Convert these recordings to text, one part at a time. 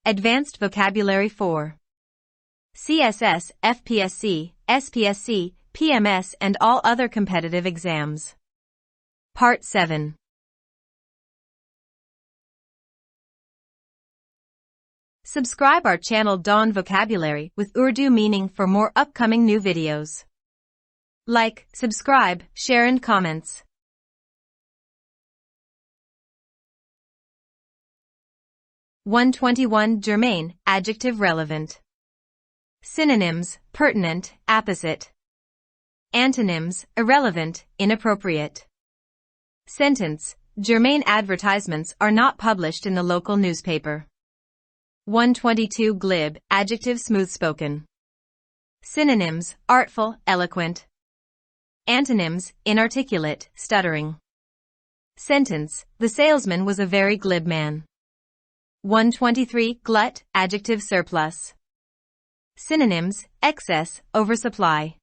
Advanced Vocabulary 4. CSS, FPSC, SPSC, PMS and all other competitive exams. Part 7. Subscribe our channel Dawn Vocabulary with Urdu meaning for more upcoming new videos. Like, subscribe, share and comments. (121) Germane, adjective relevant. Synonyms: pertinent, apposite. Antonyms: irrelevant, inappropriate. Sentence: germane advertisements are not published in the local newspaper. 122 Glib, adjective smooth-spoken. Synonyms: artful, eloquent. Antonyms: inarticulate, stuttering. Sentence: the salesman was a very glib man. 123 Glut, adjective surplus. Synonyms: excess, oversupply.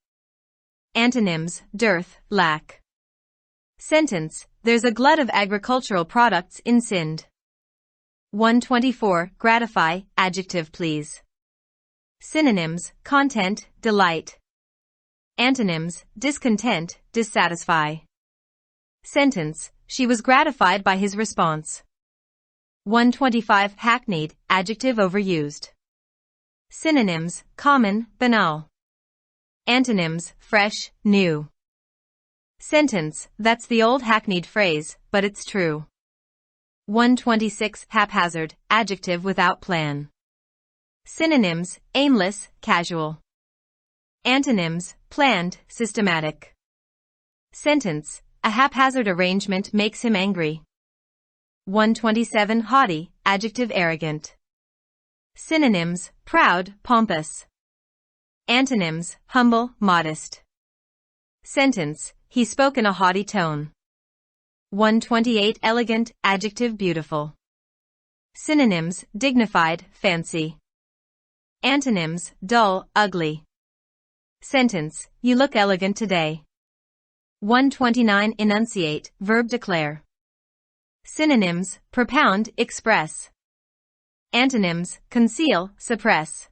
Antonyms: dearth, lack. Sentence: there's a glut of agricultural products in Sindh. 124 Gratify, adjective please. Synonyms: content, delight. Antonyms: discontent, dissatisfy. Sentence: she was gratified by his response. 125 Hackneyed, adjective overused. Synonyms: common, banal. Antonyms: fresh, new. Sentence: that's the old hackneyed phrase, but it's true. 126 Haphazard, adjective without plan. Synonyms: aimless, casual. Antonyms: planned, systematic. Sentence: a haphazard arrangement makes him angry. 127 Haughty, adjective arrogant. Synonyms: proud, pompous. Antonyms: humble, modest. Sentence: he spoke in a haughty tone. 128 Elegant, adjective beautiful. Synonyms: dignified, fancy. Antonyms: dull, ugly. Sentence: you look elegant today. 129 Enunciate, verb declare. Synonyms: propound, express. Antonyms: conceal, suppress.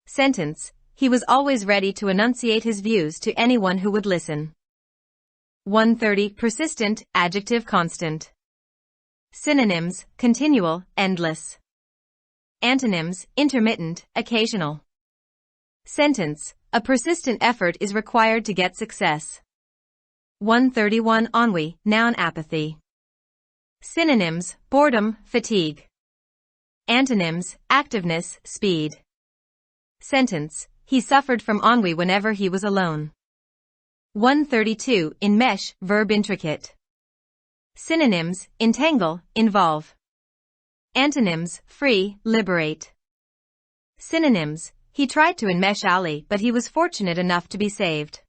Sentence: he was always ready to enunciate his views to anyone who would listen. 130 Persistent, adjective constant. Synonyms: continual, endless. Antonyms: intermittent, occasional. Sentence: a persistent effort is required to get success. 131 Ennui, noun apathy. Synonyms: boredom, fatigue. Antonyms: activeness, speed. Sentence: he suffered from ennui whenever he was alone. 132 Enmesh, verb intricate. Synonyms: entangle, involve. Antonyms: free, liberate. Synonyms: he tried to enmesh Ali but he was fortunate enough to be saved.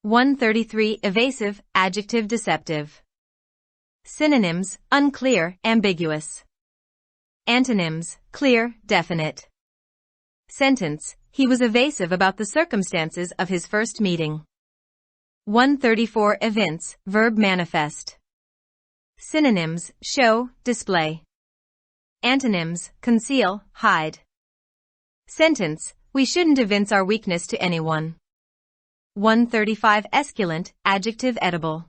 133 Evasive, adjective deceptive. Synonyms: unclear, ambiguous. Antonyms: clear, definite. Sentence: he was evasive about the circumstances of his first meeting. 134 Evince, verb manifest. Synonyms: show, display. Antonyms: conceal, hide. Sentence: we shouldn't evince our weakness to anyone. 135 Esculent, adjective edible.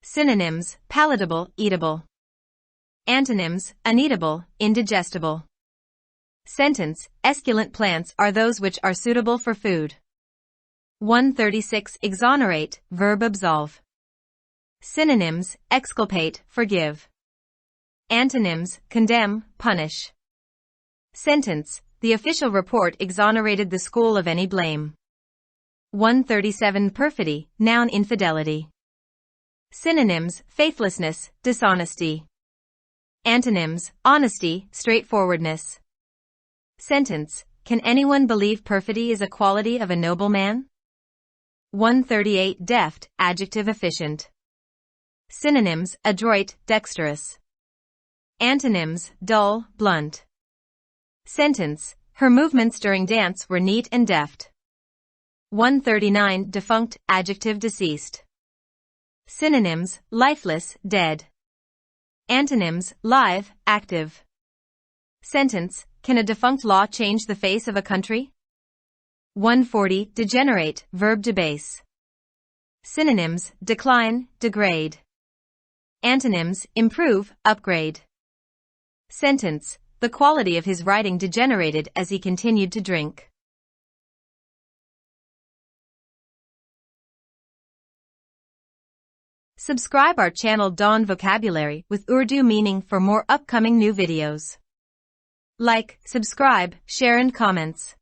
Synonyms: palatable, eatable. Antonyms: uneatable, indigestible. Sentence: esculent plants are those which are suitable for food. 136 Exonerate, verb absolve. Synonyms: exculpate, forgive. Antonyms: condemn, punish. Sentence: the official report exonerated the school of any blame. 137 Perfidy, noun infidelity. Synonyms: faithlessness, dishonesty. Antonyms: honesty, straightforwardness. Sentence: can anyone believe perfidy is a quality of a noble man? 138 Deft, adjective efficient. Synonyms: adroit, dexterous. Antonyms: dull, blunt. Sentence: her movements during dance were neat and deft. 139 Defunct, adjective deceased. Synonyms: lifeless, dead. Antonyms: live, active. Sentence, can a defunct law change the face of a country? 140. Degenerate, verb debase. Synonyms, decline, degrade. Antonyms, improve, upgrade. Sentence, the quality of his writing degenerated as he continued to drink. Subscribe our channel Dawn Vocabulary with Urdu meaning for more upcoming new videos. Like, subscribe, share and comments.